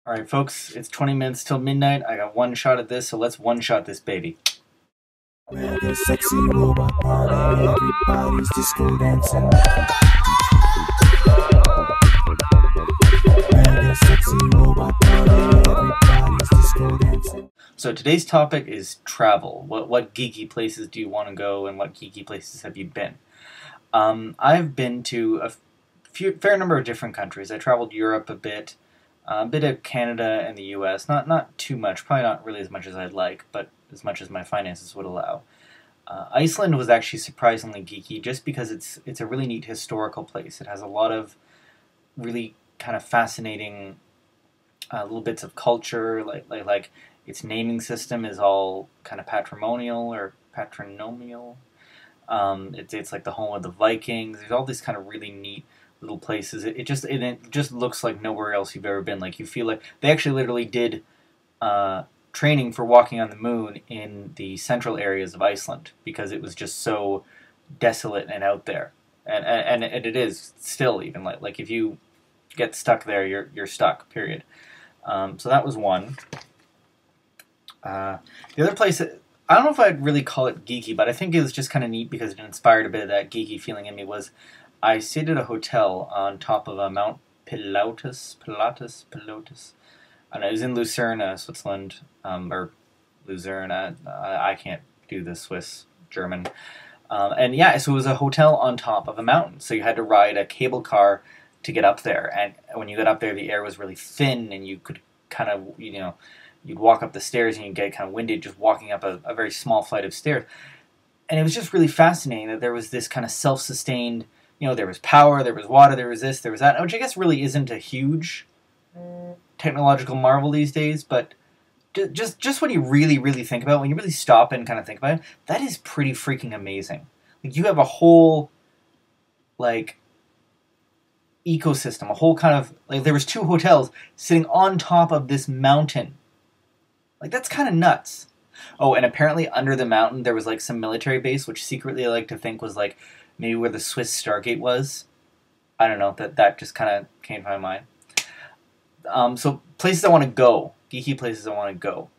Alright folks, it's 20 minutes till midnight. I got one shot at this, so let's one-shot this baby. Where the sexy robot party, everybody's disco dancing. Where the sexy robot party, everybody's disco dancing. So today's topic is travel. What geeky places do you want to go, and what geeky places have you been? I've been to a fair number of different countries. I traveled Europe a bit of Canada and the U.S. Not too much, probably not really as much as I'd like, but as much as my finances would allow. Iceland was actually surprisingly geeky, just because it's a really neat historical place. It has a lot of really kind of fascinating little bits of culture, like its naming system is all kind of patronymial. It's like the home of the Vikings. There's all these kind of really neat little places. It just looks like nowhere else you've ever been. Like, you feel like they actually literally did training for walking on the moon in the central areas of Iceland, because it was just so desolate and out there. And it is still, even like if you get stuck there, you're stuck, period. So that was one. The other place, I don't know if I'd really call it geeky, but I think it was just kind of neat because it inspired a bit of that geeky feeling in me, was I stayed at a hotel on top of a Mount Pilatus. I don't know, it was in Lucerne, Switzerland, or Luzerne. I can't do the Swiss German. And yeah, so it was a hotel on top of a mountain, so you had to ride a cable car to get up there. And when you got up there, the air was really thin, and you could kind of, you'd walk up the stairs and you'd get kind of winded just walking up a very small flight of stairs. And it was just really fascinating that there was this kind of self-sustained, there was power, there was water, there was this, there was that, which I guess really isn't a huge technological marvel these days, but just when you really, really think about it, when you really stop and kind of think about it, that is pretty freaking amazing. Like, you have a whole, like, ecosystem, a whole kind of, like, there was two hotels sitting on top of this mountain. Like, that's kind of nuts. Oh, and apparently under the mountain there was, like, some military base, which secretly I like to think was, like, maybe where the Swiss Stargate was. I don't know, that just kind of came to my mind. So places I want to go, geeky places I want to go.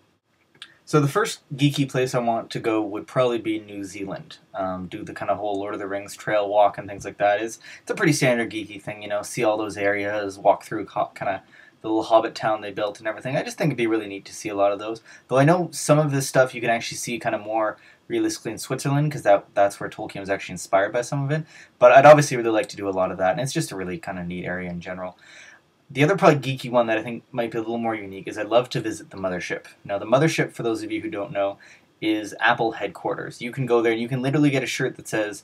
So the first geeky place I want to go would probably be New Zealand. Do the kind of whole Lord of the Rings trail walk and things like that. It's a pretty standard geeky thing, see all those areas, walk through kind of the little hobbit town they built and everything. I just think it'd be really neat to see a lot of those. Though I know some of this stuff you can actually see kind of more realistically in Switzerland, because that's where Tolkien was actually inspired by some of it. But I'd obviously really like to do a lot of that, and it's just a really kind of neat area in general. The other probably geeky one that I think might be a little more unique is I'd love to visit the Mothership. Now, the Mothership, for those of you who don't know, is Apple headquarters. You can go there and you can literally get a shirt that says,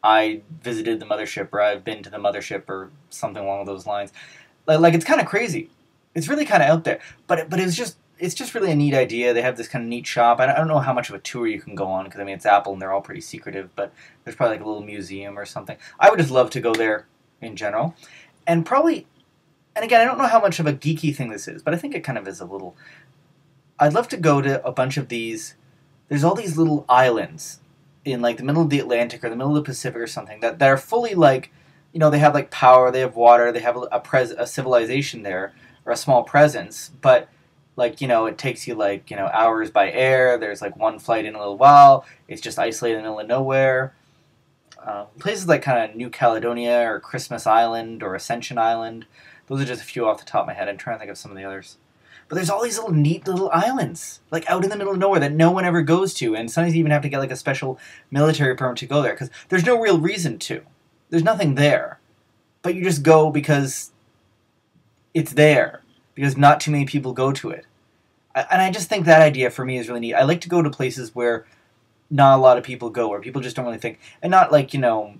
I visited the Mothership, or I've been to the Mothership, or something along those lines. Like, it's kind of crazy. It's really kind of out there. But it's just really a neat idea. They have this kind of neat shop. I don't know how much of a tour you can go on, because, I mean, it's Apple and they're all pretty secretive, but there's probably like a little museum or something. I would just love to go there in general. And probably, and again, I don't know how much of a geeky thing this is, but I think it kind of is a little. I'd love to go to a bunch of these. There's all these little islands in, like, the middle of the Atlantic or the middle of the Pacific or something that are fully, like, they have, like, power, they have water, they have a civilization there, or a small presence, but, like, it takes you, like, hours by air. There's, like, one flight in a little while. It's just isolated in the middle of nowhere. Places like kind of New Caledonia or Christmas Island or Ascension Island. Those are just a few off the top of my head. I'm trying to think of some of the others. But there's all these little neat little islands, like, out in the middle of nowhere that no one ever goes to. And sometimes you even have to get, like, a special military permit to go there, because there's no real reason to. There's nothing there. But you just go because it's there, because not too many people go to it. And I just think that idea for me is really neat. I like to go to places where not a lot of people go, where people just don't really think, and not like, middle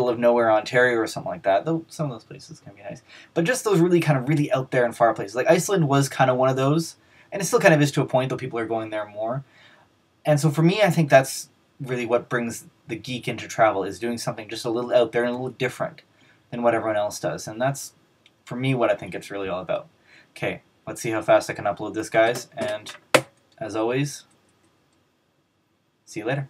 of nowhere Ontario or something like that, though some of those places can be nice. But just those really kind of really out there and far places. Like, Iceland was kind of one of those, and it still kind of is to a point, though people are going there more. And so for me, I think that's really what brings the geek into travel, is doing something just a little out there and a little different than what everyone else does. And that's, for me, what I think it's really all about. Okay, let's see how fast I can upload this, guys. And as always, see you later.